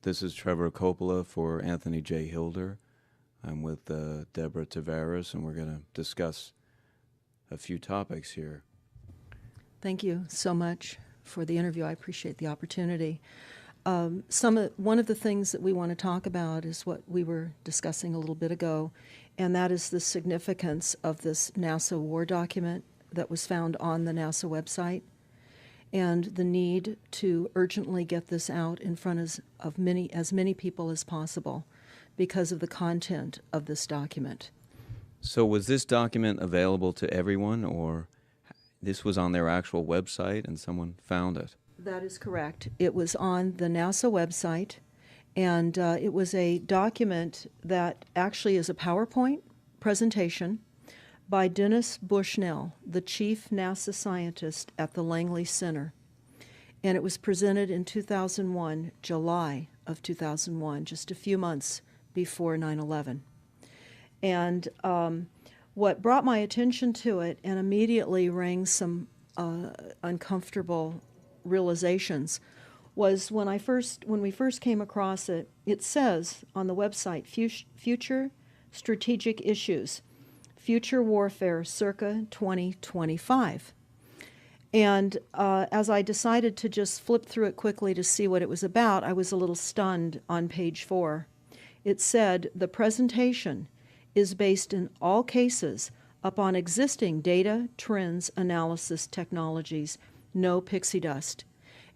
This is Trevor Coppola for Anthony J. Hilder. I'm with Deborah Tavares, and we're going to discuss a few topics here. Thank you so much for the interview. I appreciate the opportunity. One of the things that we want to talk about is what we were discussing a little bit ago, and that is the significance of this NASA war document that was found on the NASA website, and the need to urgently get this out in front of as many people as possible because of the content of this document. So was this document available to everyone, or this was on their actual website and someone found it? That is correct. It was on the NASA website, and it was a document that actually is a PowerPoint presentation by Dennis Bushnell, the chief NASA scientist at the Langley Center. And it was presented in 2001, July of 2001, just a few months before 9/11. And what brought my attention to it and immediately rang some uncomfortable realizations was when we first came across it. It says on the website, future strategic issues, future warfare circa 2025. And as I decided to just flip through it quickly to see what it was about, I was a little stunned on page 4. It said, the presentation is based in all cases upon existing data, trends, analysis technologies, no pixie dust.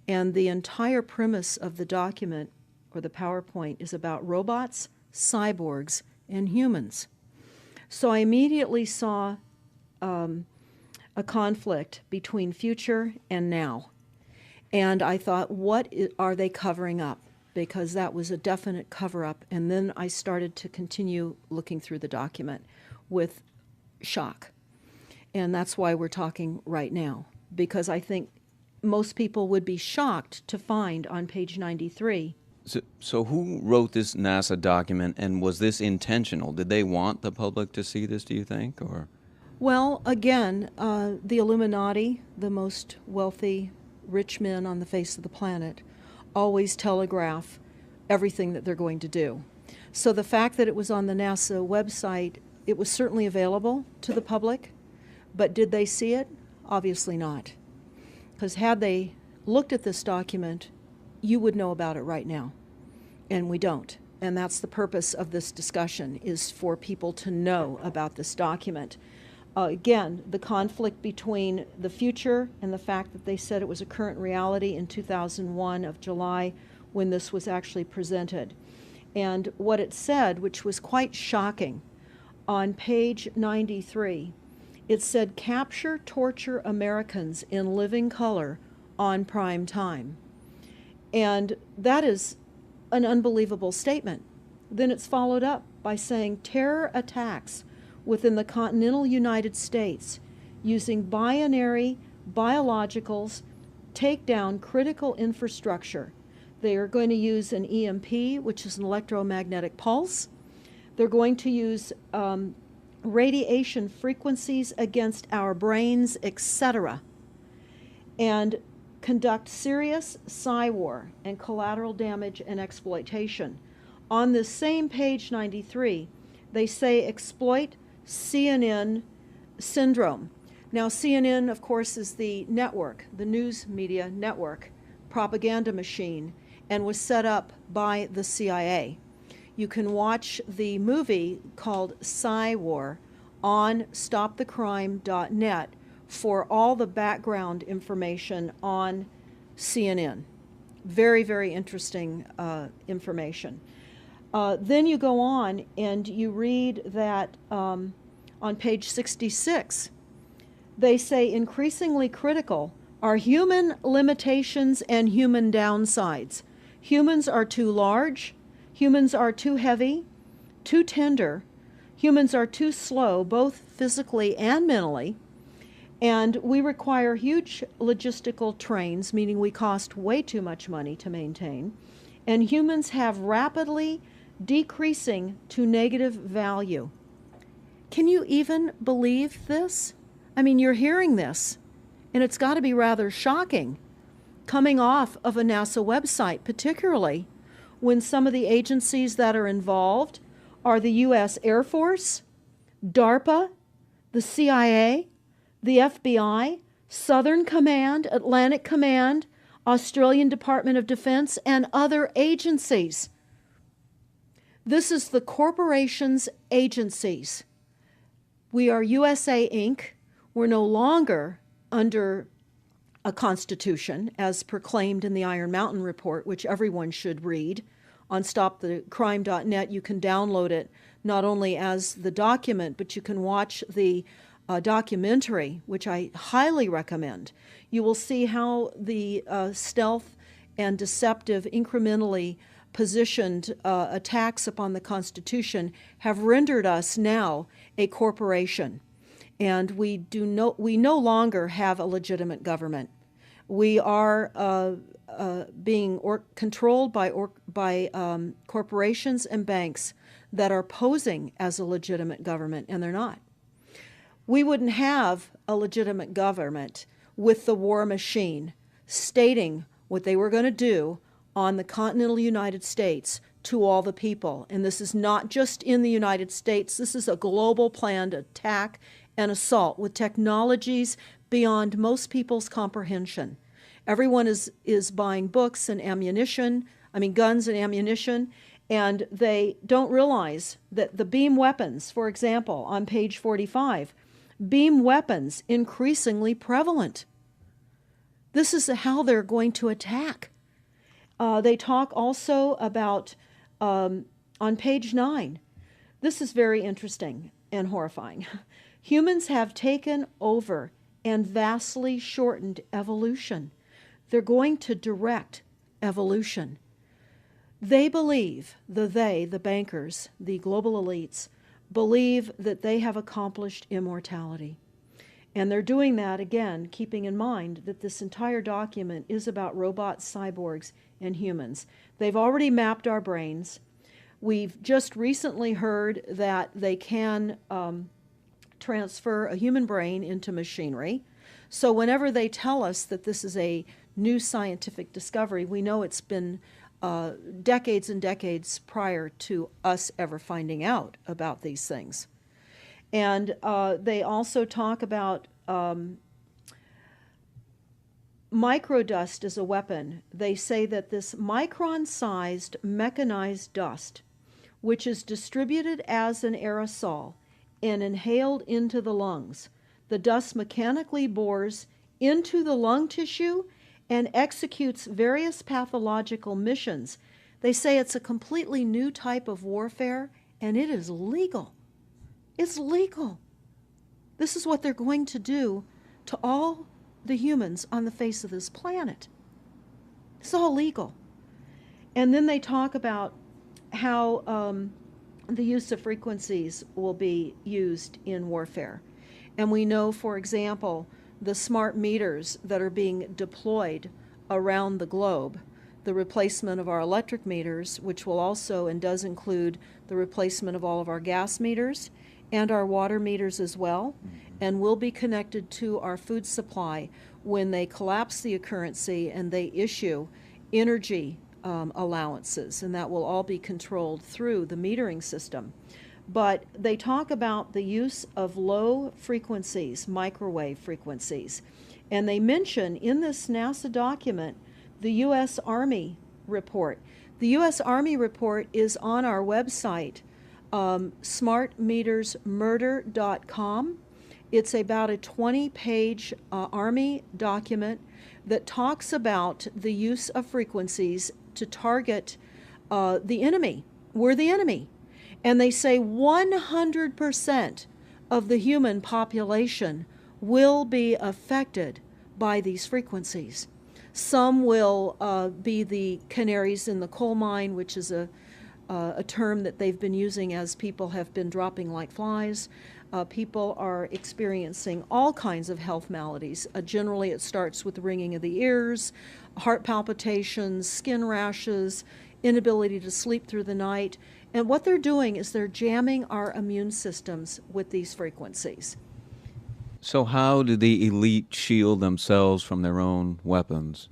And the entire premise of the document, or the PowerPoint, is about robots, cyborgs, and humans. So I immediately saw a conflict between future and now. And I thought, what are they covering up? Because that was a definite cover-up. And then I started to continue looking through the document with shock. And that's why we're talking right now, because I think most people would be shocked to find on page 93. So who wrote this NASA document, and was this intentional? Did they want the public to see this, do you think? Or? Well, again, the Illuminati, the most wealthy, rich men on the face of the planet, always telegraph everything that they're going to do. So the fact that it was on the NASA website, it was certainly available to the public, but did they see it? Obviously not. Because had they looked at this document, you would know about it right now, and we don't. And that's the purpose of this discussion, is for people to know about this document. Again, the conflict between the future and the fact that they said it was a current reality in 2001 of July when this was actually presented. And what it said, which was quite shocking, on page 93, it said, capture, torture Americans in living color on prime time. And that is an unbelievable statement. Then it's followed up by saying terror attacks within the continental United States using binary biologicals take down critical infrastructure. They are going to use an EMP, which is an electromagnetic pulse. They're going to use radiation frequencies against our brains, etc., and conduct serious psy-war and collateral damage and exploitation. On this same page 93, they say exploit CNN syndrome. Now, CNN, of course, is the network, the news media network, propaganda machine, and was set up by the CIA. You can watch the movie called Psy-War on stopthecrime.net for all the background information on CNN. Very, very interesting information. Then you go on and you read that on page 66, they say increasingly critical are human limitations and human downsides. Humans are too large, humans are too heavy, too tender, humans are too slow, both physically and mentally, and we require huge logistical trains, meaning we cost way too much money to maintain, and humans have rapidly decreasing to negative value. Can you even believe this? I mean, you're hearing this, and it's got to be rather shocking coming off of a NASA website, particularly when some of the agencies that are involved are the U.S. Air Force, DARPA, the CIA, the FBI, Southern Command, Atlantic Command, Australian Department of Defense, and other agencies. This is the corporation's agencies. We are USA Inc. We're no longer under a constitution as proclaimed in the Iron Mountain Report, which everyone should read. On stopthecrime.net, you can download it not only as the document, but you can watch the documentary, which I highly recommend. You will see how the stealth and deceptive, incrementally positioned attacks upon the Constitution have rendered us now a corporation. And we no longer have a legitimate government. We are being controlled by corporations and banks that are posing as a legitimate government, and they're not. We wouldn't have a legitimate government with the war machine stating what they were going to do on the continental United States to all the people. And this is not just in the United States. This is a global planned attack and assault with technologies beyond most people's comprehension. Everyone is buying books and guns and ammunition, and they don't realize that the beam weapons, for example, on page 45, beam weapons increasingly prevalent. This is how they're going to attack. They talk also about, on page 9, this is very interesting and horrifying. Humans have taken over and vastly shortened evolution. They're going to direct evolution. They believe, the bankers, the global elites, believe that they have accomplished immortality. And they're doing that, again, keeping in mind that this entire document is about robots, cyborgs, and humans. They've already mapped our brains. We've just recently heard that they can transfer a human brain into machinery. So whenever they tell us that this is a new scientific discovery, we know it's been decades and decades prior to us ever finding out about these things. And they also talk about microdust as a weapon. They say that this micron-sized mechanized dust, which is distributed as an aerosol and inhaled into the lungs, the dust mechanically bores into the lung tissue and executes various pathological missions. They say it's a completely new type of warfare, and it is legal. It's legal. This is what they're going to do to all the humans on the face of this planet. It's all legal. And then they talk about how the use of frequencies will be used in warfare. And we know, for example, the smart meters that are being deployed around the globe, the replacement of our electric meters, which will also and does include the replacement of all of our gas meters and our water meters as well, and will be connected to our food supply when they collapse the currency and they issue energy allowances, and that will all be controlled through the metering system. But they talk about the use of low frequencies, microwave frequencies, and they mention in this NASA document the U.S. Army report. The U.S. Army report is on our website, smartmetersmurder.com. It's about a 20-page Army document that talks about the use of frequencies to target the enemy. We're the enemy. And they say 100% of the human population will be affected by these frequencies. Some will be the canaries in the coal mine, which is a term that they've been using as people have been dropping like flies. People are experiencing all kinds of health maladies. Generally, it starts with ringing of the ears, heart palpitations, skin rashes, inability to sleep through the night. And what they're doing is they're jamming our immune systems with these frequencies. So how do the elite shield themselves from their own weapons?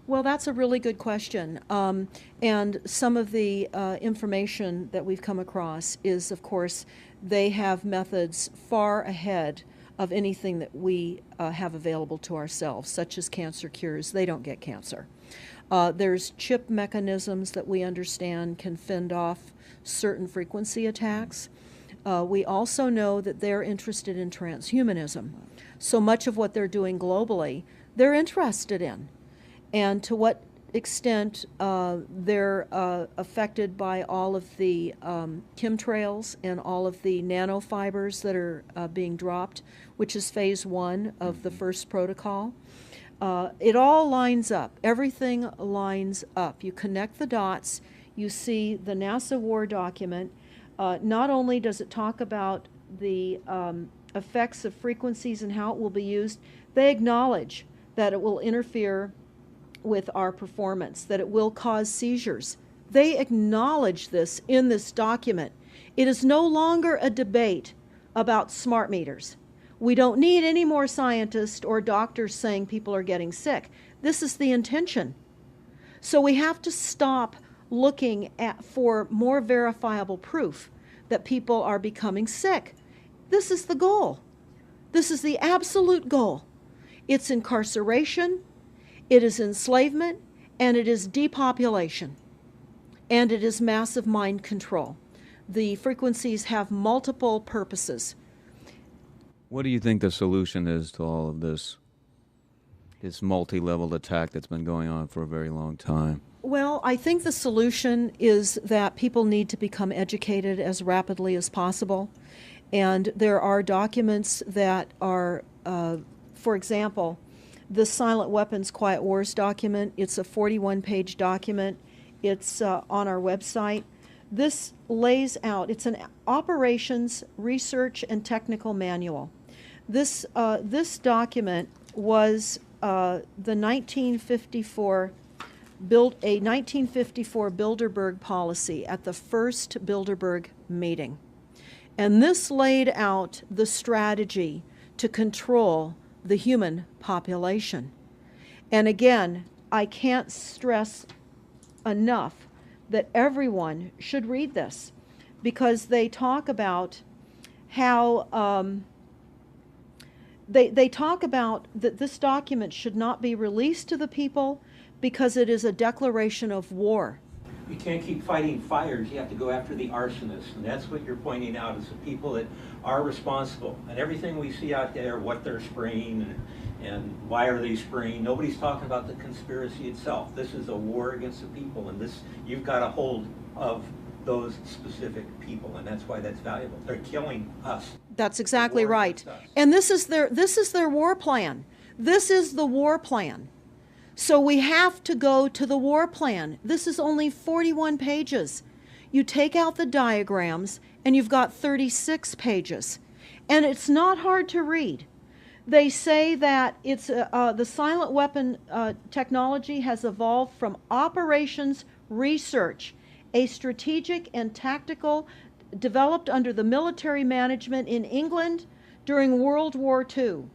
Well, that's a really good question. And some of the information that we've come across is, of course, they have methods far ahead of anything that we have available to ourselves, such as cancer cures. They don't get cancer. There's chip mechanisms that we understand can fend off certain frequency attacks. We also know that they're interested in transhumanism. So much of what they're doing globally, they're interested in. And to what extent they're affected by all of the chemtrails and all of the nanofibers that are being dropped, which is phase 1 of the first protocol. It all lines up. Everything lines up. You connect the dots. You see the NASA war document. Not only does it talk about the effects of frequencies and how it will be used, they acknowledge that it will interfere with our performance, that it will cause seizures. They acknowledge this in this document. It is no longer a debate about smart meters. We don't need any more scientists or doctors saying people are getting sick. This is the intention. So we have to stop looking for more verifiable proof that people are becoming sick. This is the goal. This is the absolute goal. It's incarceration, it is enslavement, and it is depopulation, and it is massive mind control. The frequencies have multiple purposes. What do you think the solution is to all of this multi-level attack that's been going on for a very long time? Well, I think the solution is that people need to become educated as rapidly as possible. And there are documents that are, for example, the Silent Weapons Quiet Wars document. It's a 41-page document. It's on our website. This lays out, it's an operations, research, and technical manual. This document was the 1954 a 1954 Bilderberg policy at the first Bilderberg meeting. And this laid out the strategy to control the human population. And again, I can't stress enough that everyone should read this, because they talk about how they talk about that this document should not be released to the people because it is a declaration of war. You can't keep fighting fires. You have to go after the arsonists, and that's what you're pointing out, is the people that are responsible. And everything we see out there, what they're spraying and why are they spraying, nobody's talking about the conspiracy itself. This is a war against the people, and this, you've got a hold of those specific people, and that's why that's valuable. They're killing us. That's exactly right. And this is their war plan. This is the war plan. So we have to go to the war plan. This is only 41 pages. You take out the diagrams and you've got 36 pages. And it's not hard to read. They say that it's the silent weapon technology has evolved from operations research, a strategic and tactical developed under the military management in England during World War II.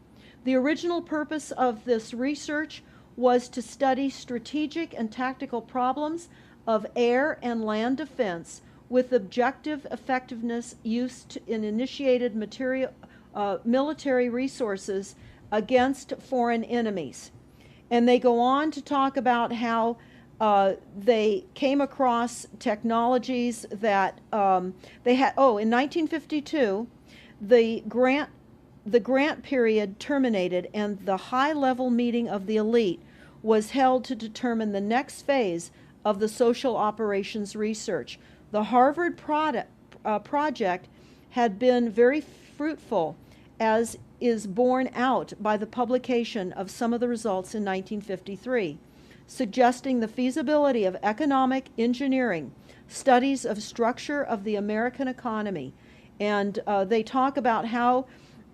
The original purpose of this research was to study strategic and tactical problems of air and land defense with objective effectiveness used in initiated military resources against foreign enemies. And they go on to talk about how they came across technologies that they had. Oh, in 1952, the grant period terminated and the high-level meeting of the elite was held to determine the next phase of the social operations research. The Harvard project had been very fruitful, as is borne out by the publication of some of the results in 1953, suggesting the feasibility of economic engineering, studies of structure of the American economy. And they talk about how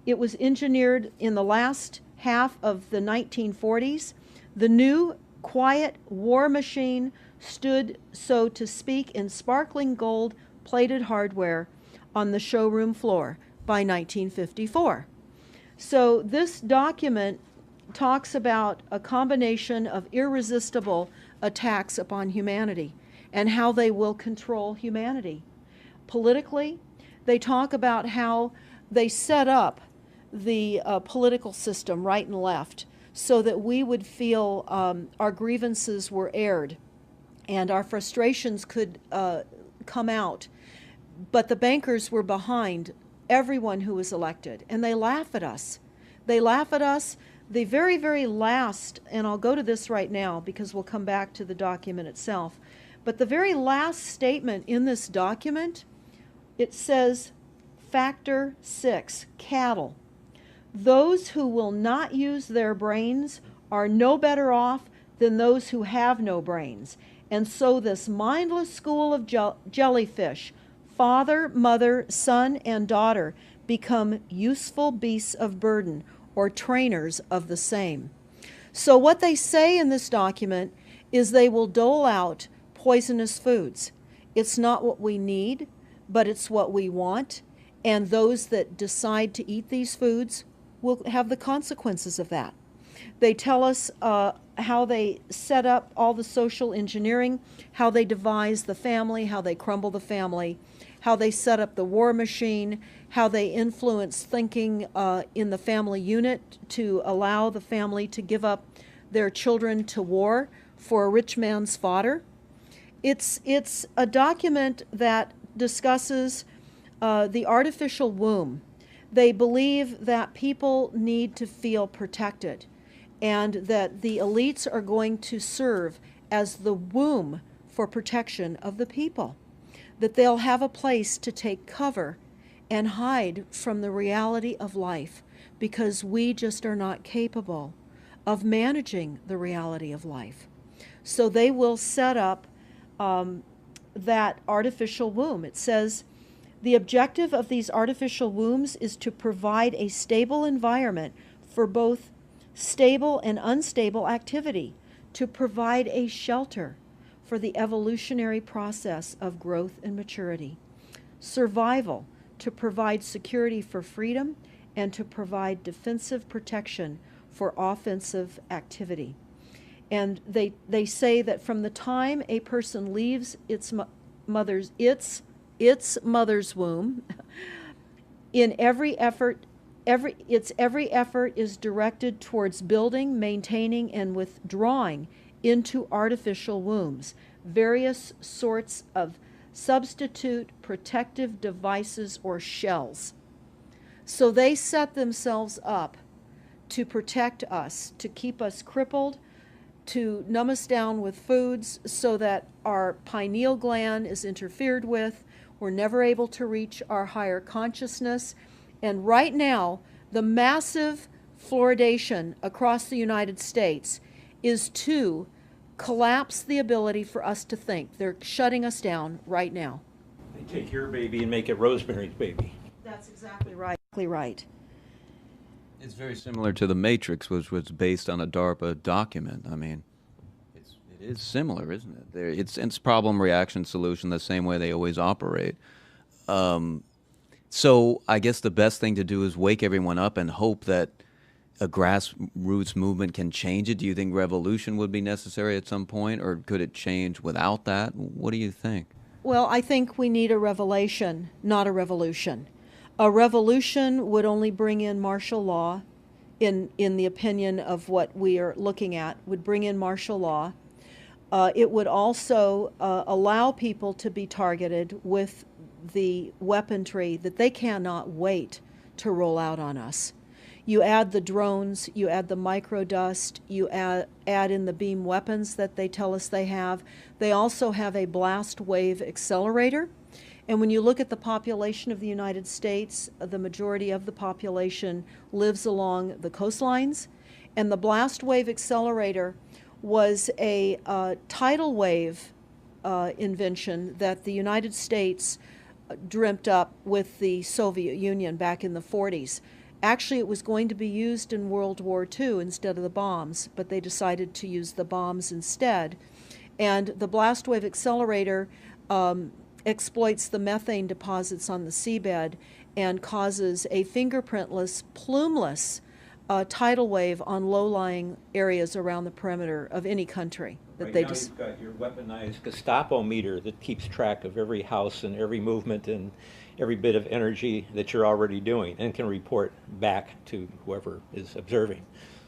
it was engineered in the last half of the 1940s. The new quiet war machine stood, so to speak, in sparkling gold plated hardware on the showroom floor by 1954. So this document talks about a combination of irresistible attacks upon humanity and how they will control humanity. Politically, they talk about how they set up the political system right and left so that we would feel our grievances were aired and our frustrations could come out. But the bankers were behind everyone who was elected, and they laugh at us. They laugh at us. The very, very last, and I'll go to this right now because we'll come back to the document itself, but the very last statement in this document, it says, Factor 6, cattle. Those who will not use their brains are no better off than those who have no brains. And so this mindless school of jellyfish, father, mother, son, and daughter, become useful beasts of burden, or trainers of the same. So what they say in this document is they will dole out poisonous foods. It's not what we need, but it's what we want, and those that decide to eat these foods will have the consequences of that. They tell us how they set up all the social engineering, how they devise the family, how they crumble the family, how they set up the war machine, how they influence thinking in the family unit to allow the family to give up their children to war for a rich man's fodder. It's a document that discusses the artificial womb. They believe that people need to feel protected and that the elites are going to serve as the womb for protection of the people, that they'll have a place to take cover and hide from the reality of life because we just are not capable of managing the reality of life. So they will set up that artificial womb. It says, the objective of these artificial wombs is to provide a stable environment for both stable and unstable activity, to provide a shelter for the evolutionary process of growth and maturity, survival, to provide security for freedom, and to provide defensive protection for offensive activity. And they say that from the time a person leaves its mother's womb, in every effort is directed towards building, maintaining, and withdrawing into artificial wombs various sorts of substitute protective devices or shells. So they set themselves up to protect us, to keep us crippled, to numb us down with foods so that our pineal gland is interfered with. We're never able to reach our higher consciousness. And right now, the massive fluoridation across the United States is to collapse the ability for us to think. They're shutting us down right now. They take your baby and make it Rosemary's Baby. That's exactly right. Exactly right. It's very similar to The Matrix, which was based on a DARPA document. I mean, it is similar, isn't it? It's problem, reaction, solution, the same way they always operate. So I guess the best thing to do is wake everyone up and hope that a grassroots movement can change it. Do you think revolution would be necessary at some point, or could it change without that? What do you think? Well, I think we need a revelation, not a revolution. A revolution would only bring in martial law, in the opinion of what we are looking at, would bring in martial law. It would also allow people to be targeted with the weaponry that they cannot wait to roll out on us. You add the drones, you add the microdust, you add in the beam weapons that they tell us they have. They also have a blast wave accelerator. And when you look at the population of the United States, the majority of the population lives along the coastlines. And the blast wave accelerator was a tidal wave invention that the United States dreamt up with the Soviet Union back in the 40s. Actually, it was going to be used in World War II instead of the bombs, but they decided to use the bombs instead. And the blast wave accelerator exploits the methane deposits on the seabed and causes a fingerprintless, plumeless tidal wave on low-lying areas around the perimeter of any country that Right they now, just. you've got your weaponized Gestapo meter that keeps track of every house and every movement and every bit of energy that you're already doing and can report back to whoever is observing.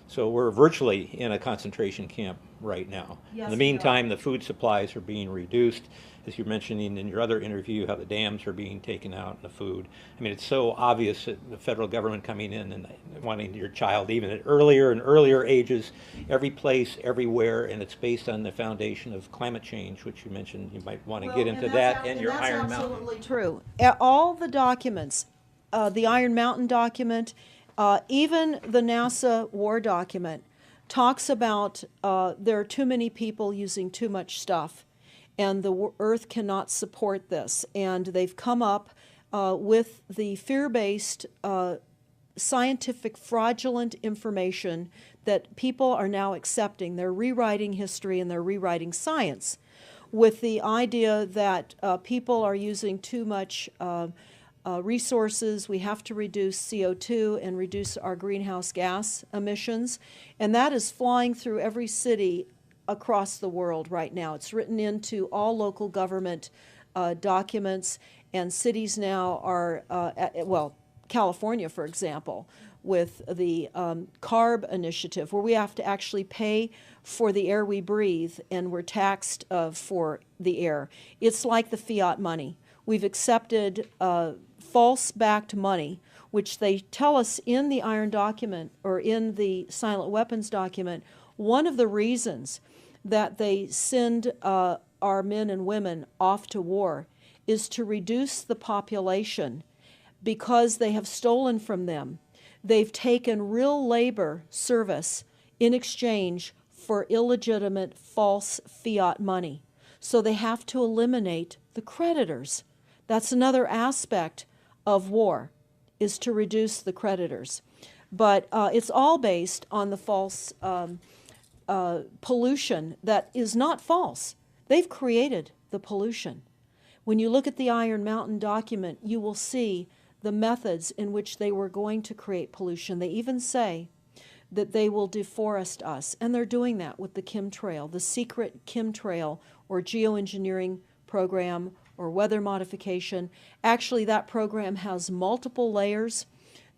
So we're virtually in a concentration camp right now. Yes, In the we are. meantime, the food supplies are being reduced. As you're mentioning in your other interview, how the dams are being taken out and the food. I mean, it's so obvious that the federal government coming in and wanting your child even at earlier and earlier ages, every place, everywhere, and it's based on the foundation of climate change, which you mentioned. You might want to get into that and your Iron That's Mountain. absolutely true. All the documents, the Iron Mountain document, even the NASA war document, talks about there are too many people using too much stuff, and the Earth cannot support this. And they've come up with the fear-based scientific fraudulent information that people are now accepting. They're rewriting history and they're rewriting science with the idea that people are using too much resources. We have to reduce CO2 and reduce our greenhouse gas emissions. And that is flying through every city across the world right now. It's written into all local government documents, and cities now are, well, California, for example, with the CARB initiative, where we have to actually pay for the air we breathe, and we're taxed for the air. It's like the fiat money. We've accepted false-backed money, which they tell us in the Iron document, or in the silent weapons document, one of the reasons that they send our men and women off to war is to reduce the population because they have stolen from them. They've taken real labor service in exchange for illegitimate false fiat money. So they have to eliminate the creditors. That's another aspect of war, is to reduce the creditors. But it's all based on the false pollution that is not false. They've created the pollution. When you look at the Iron Mountain document, you will see the methods in which they were going to create pollution. They even say that they will deforest us, and they're doing that with the chemtrail, the secret chemtrail or geoengineering program or weather modification. Actually, that program has multiple layers.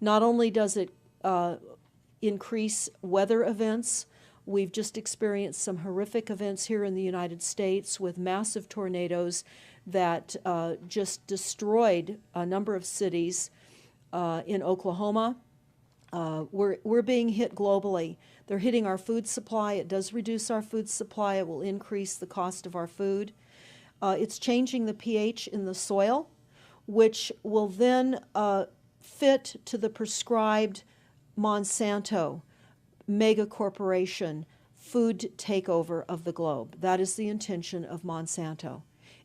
Not only does it increase weather events, we've just experienced some horrific events here in the United States with massive tornadoes that just destroyed a number of cities in Oklahoma. We're being hit globally. They're hitting our food supply. It does reduce our food supply. It will increase the cost of our food. It's changing the pH in the soil, which will then fit to the prescribed Monsanto mega corporation food takeover of the globe. That is the intention of Monsanto,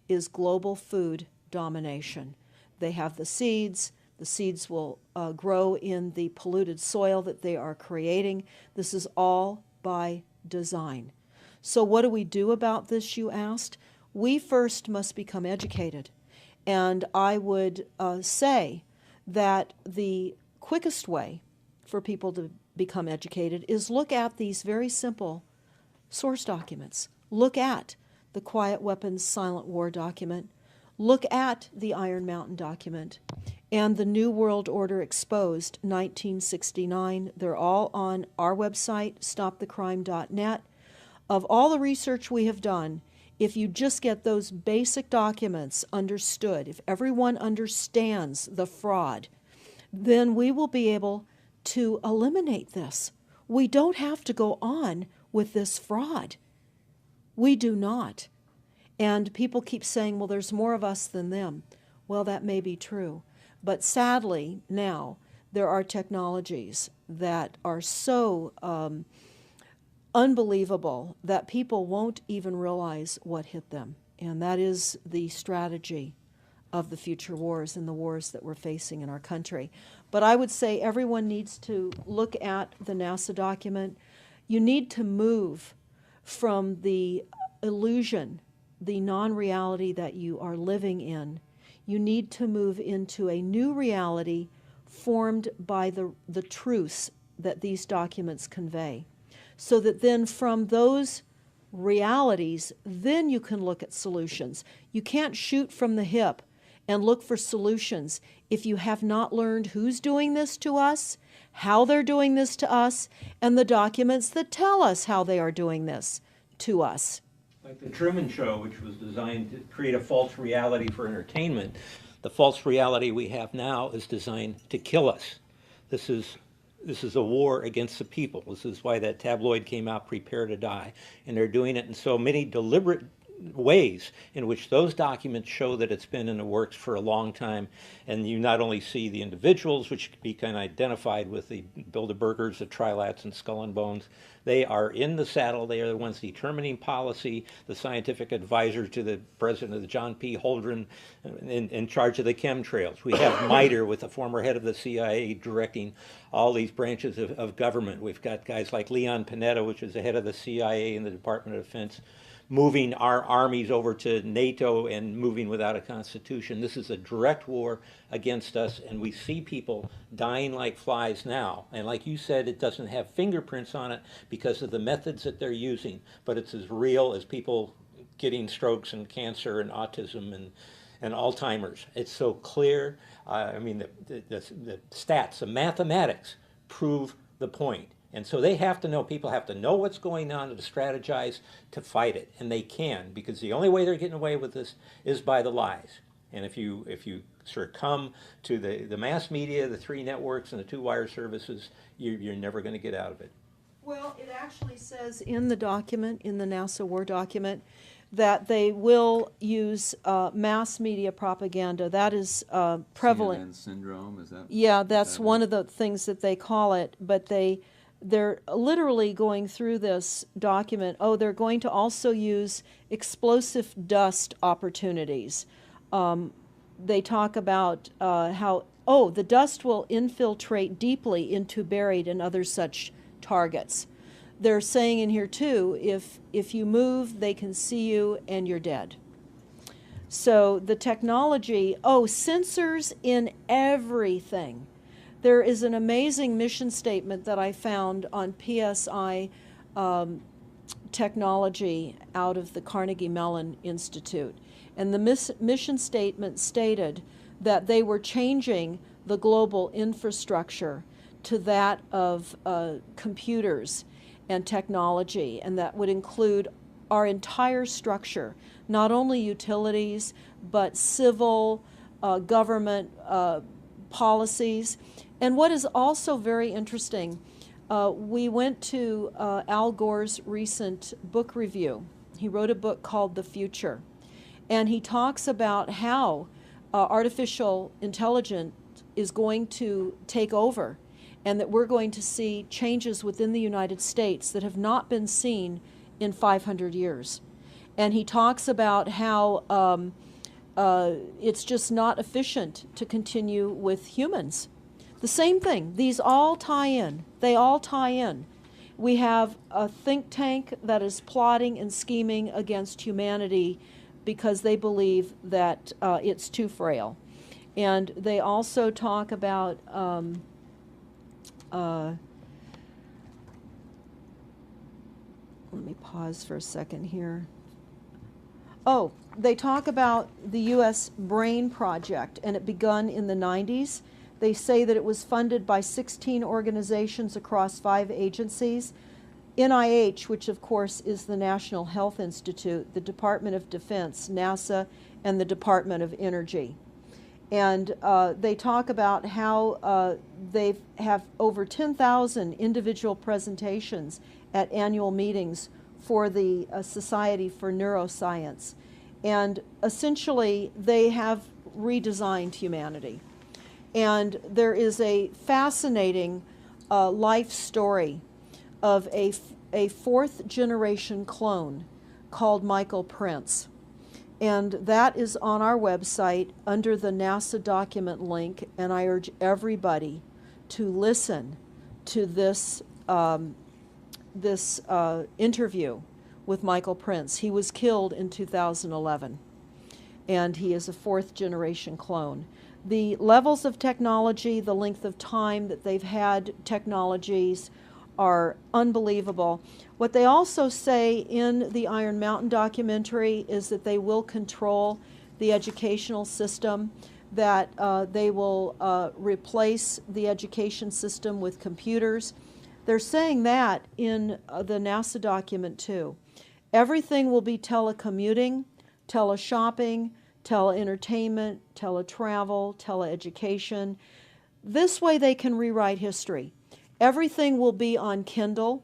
is global food domination. They have the seeds. The seeds will grow in the polluted soil that they are creating. This is all by design. So what do we do about this, you asked? We first must become educated. And I would say that the quickest way for people to become educated is look at these very simple source documents. Look at the Quiet Weapons Silent War document. Look at the Iron Mountain document and the New World Order Exposed 1969. They're all on our website, stopthecrime.net. Of all the research we have done, if you just get those basic documents understood, if everyone understands the fraud, then we will be able to eliminate this. We don't have to go on with this fraud. We do not. And people keep saying, well, there's more of us than them. Well, that may be true. But sadly, now, there are technologies that are so unbelievable that people won't even realize what hit them. And that is the strategy of the future wars and the wars that we're facing in our country. But I would say everyone needs to look at the NASA document. You need to move from the illusion, the non-reality that you are living in. You need to move into a new reality formed by the truths that these documents convey. So that then from those realities, then you can look at solutions. You can't shoot from the hip and look for solutions if you have not learned who's doing this to us, how they're doing this to us, and the documents that tell us how they are doing this to us. Like the Truman Show, which was designed to create a false reality for entertainment, the false reality we have now is designed to kill us. This is a war against the people. This is why that tabloid came out, Prepare to Die. And they're doing it in so many deliberate ways in which those documents show that it's been in the works for a long time. And you not only see the individuals, which can be kind of identified with the Bilderbergers, the Trilats, and Skull and Bones. They are in the saddle. They are the ones determining policy, the scientific advisors to the president of the John P. Holdren in charge of the chemtrails. We have MITRE with the former head of the CIA directing all these branches of government. We've got guys like Leon Panetta, which is the head of the CIA and the Department of Defense, moving our armies over to NATO and moving without a constitution. This is a direct war against us, and we see people dying like flies now. And like you said, it doesn't have fingerprints on it because of the methods that they're using, but it's as real as people getting strokes and cancer and autism and Alzheimer's. It's so clear. I mean, the stats, the mathematics prove the point. And so they have to know, people have to know what's going on to strategize to fight it. And they can, because the only way they're getting away with this is by the lies. And if you succumb to the mass media, the three networks, and the two wire services, you're never going to get out of it. Well, it actually says in the document, in the NASA War document, that they will use mass media propaganda. That is prevalent. CNN syndrome, is that? Yeah, that's one of the things that they call it. But they're literally going through this document. Oh, they're going to also use explosive dust opportunities. They talk about how, the dust will infiltrate deeply into buried and other such targets. They're saying in here too, if you move, they can see you and you're dead. So the technology, sensors in everything. There is an amazing mission statement that I found on PSI technology out of the Carnegie Mellon Institute. And the mission statement stated that they were changing the global infrastructure to that of computers and technology, and that would include our entire structure, not only utilities, but civil, government policies. And what is also very interesting, we went to Al Gore's recent book review. He wrote a book called The Future, and he talks about how artificial intelligence is going to take over, and that we're going to see changes within the United States that have not been seen in 500 years. And he talks about how it's just not efficient to continue with humans. The same thing. These all tie in. They all tie in. We have a think tank that is plotting and scheming against humanity because they believe that it's too frail. And they also talk about let me pause for a second here. They talk about the U.S. Brain Project, and it begun in the 90s. They say that it was funded by 16 organizations across 5 agencies. NIH, which of course is the National Health Institute, the Department of Defense, NASA, and the Department of Energy. And they talk about how they have over 10,000 individual presentations at annual meetings for the Society for Neuroscience. And essentially, they have redesigned humanity. And there is a fascinating life story of a 4th generation clone called Michael Prince. And that is on our website under the NASA document link, and I urge everybody to listen to this interview with Michael Prince. He was killed in 2011, and he is a 4th generation clone. The levels of technology, the length of time that they've had technologies are unbelievable. What they also say in the Iron Mountain documentary is that they will control the educational system, that they will replace the education system with computers. They're saying that in the NASA document too. Everything will be telecommuting, teleshopping, tele-entertainment, tele-travel, tele-education. This way they can rewrite history. Everything will be on Kindle,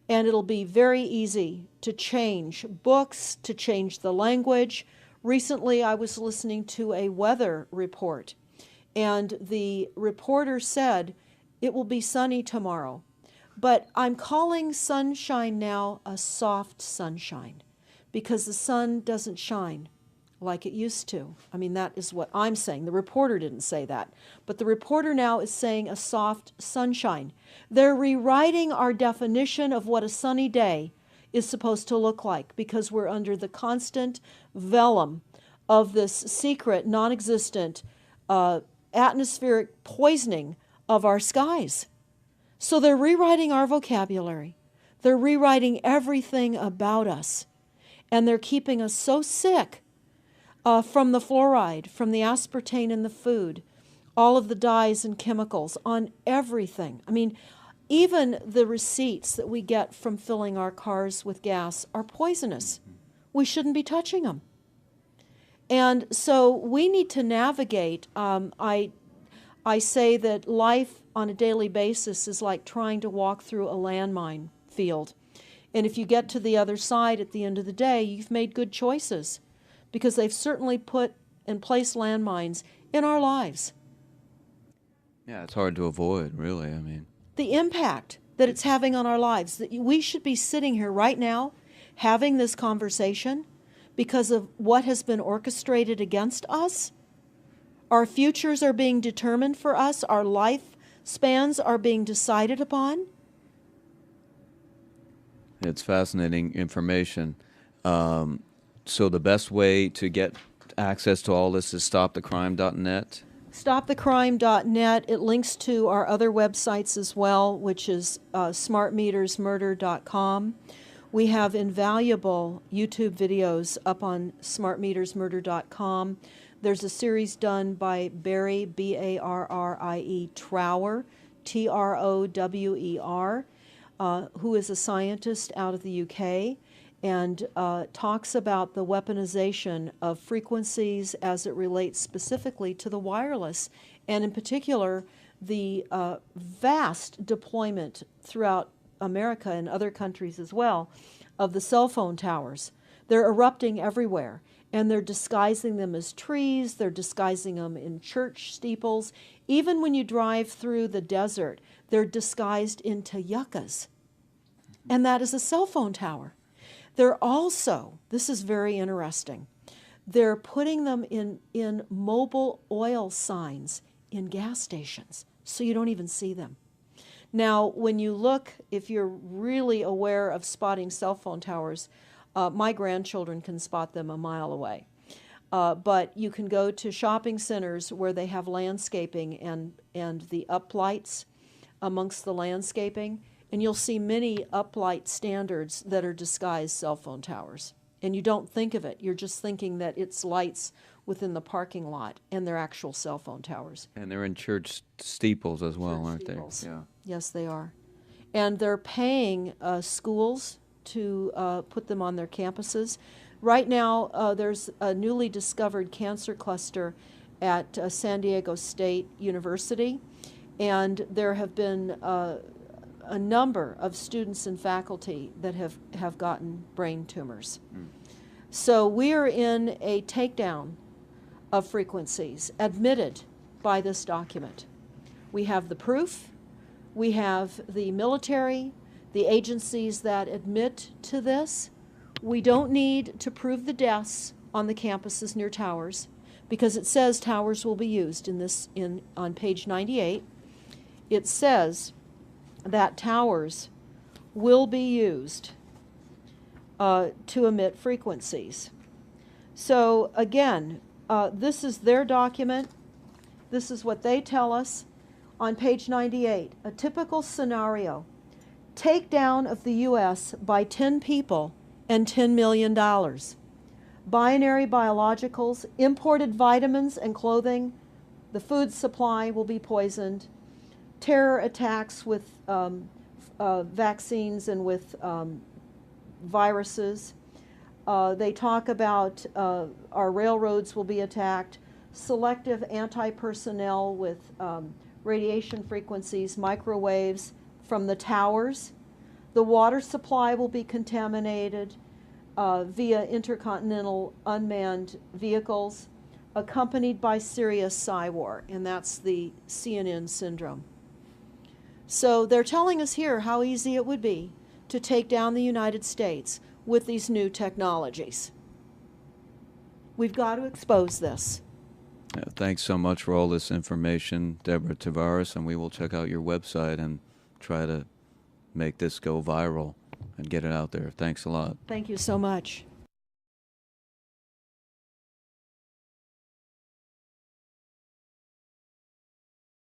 and it'll be very easy to change books, to change the language. Recently I was listening to a weather report, and the reporter said it will be sunny tomorrow. But I'm calling sunshine now a soft sunshine, because the sun doesn't shine like it used to. I mean, that is what I'm saying. The reporter didn't say that. But the reporter now is saying a soft sunshine. They're rewriting our definition of what a sunny day is supposed to look like, because we're under the constant vellum of this secret, non-existent atmospheric poisoning of our skies. So they're rewriting our vocabulary. They're rewriting everything about us. And they're keeping us so sick from the fluoride, from the aspartame in the food, all of the dyes and chemicals on everything. I mean, even the receipts that we get from filling our cars with gas are poisonous. We shouldn't be touching them. And so we need to navigate. I say that life on a daily basis is like trying to walk through a landmine field. And if you get to the other side at the end of the day, you've made good choices, because they've certainly put and placed landmines in our lives. Yeah, it's hard to avoid, really. I mean, The impact that it's having on our lives, that we should be sitting here right now having this conversation because of what has been orchestrated against us. Our futures are being determined for us. Our lifespans are being decided upon. it's fascinating information. So the best way to get access to all this is stopthecrime.net. StopTheCrime.net. It links to our other websites as well, which is smartmetersmurder.com. We have invaluable YouTube videos up on smartmetersmurder.com. There's a series done by Barry, B-A-R-R-I-E, Trower, T-R-O-W-E-R, who is a scientist out of the UK, and talks about the weaponization of frequencies as it relates specifically to the wireless, and in particular, the vast deployment throughout America and other countries as well of the cell phone towers. They're erupting everywhere, and they're disguising them as trees, they're disguising them in church steeples. Even when you drive through the desert, they're disguised into yuccas, and that is a cell phone tower. They're also, this is very interesting, they're putting them in mobile oil signs in gas stations, so you don't even see them. Now, when you look, if you're really aware of spotting cell phone towers, my grandchildren can spot them a mile away. But you can go to shopping centers where they have landscaping and the uplights amongst the landscaping, and you'll see many uplight standards that are disguised cell phone towers. And you don't think of it. You're just thinking that it's lights within the parking lot, and they're actual cell phone towers. And they're in church steeples as well, Church aren't steeples. they? Yeah. Yes, they are. And they're paying schools to put them on their campuses. Right now, there's a newly discovered cancer cluster at San Diego State University, and there have been a number of students and faculty that have gotten brain tumors. So we are in a takedown of frequencies admitted by this document. We have the proof, we have the military, the agencies that admit to this. We don't need to prove the deaths on the campuses near towers, because it says towers will be used on page 98. It says that towers will be used to emit frequencies. So again, this is their document. This is what they tell us on page 98. A typical scenario: takedown of the U.S. by 10 people and $10 million. Binary biologicals, imported vitamins and clothing, the food supply will be poisoned. Terror attacks with vaccines and with viruses. They talk about our railroads will be attacked. Selective anti-personnel with radiation frequencies, microwaves from the towers. The water supply will be contaminated via intercontinental unmanned vehicles, accompanied by serious psy-war, and that's the CNN syndrome. So they're telling us here how easy it would be to take down the United States with these new technologies. We've got to expose this. Thanks so much for all this information, Deborah Tavares, and we will check out your website and try to make this go viral and get it out there. Thanks a lot. Thank you so much.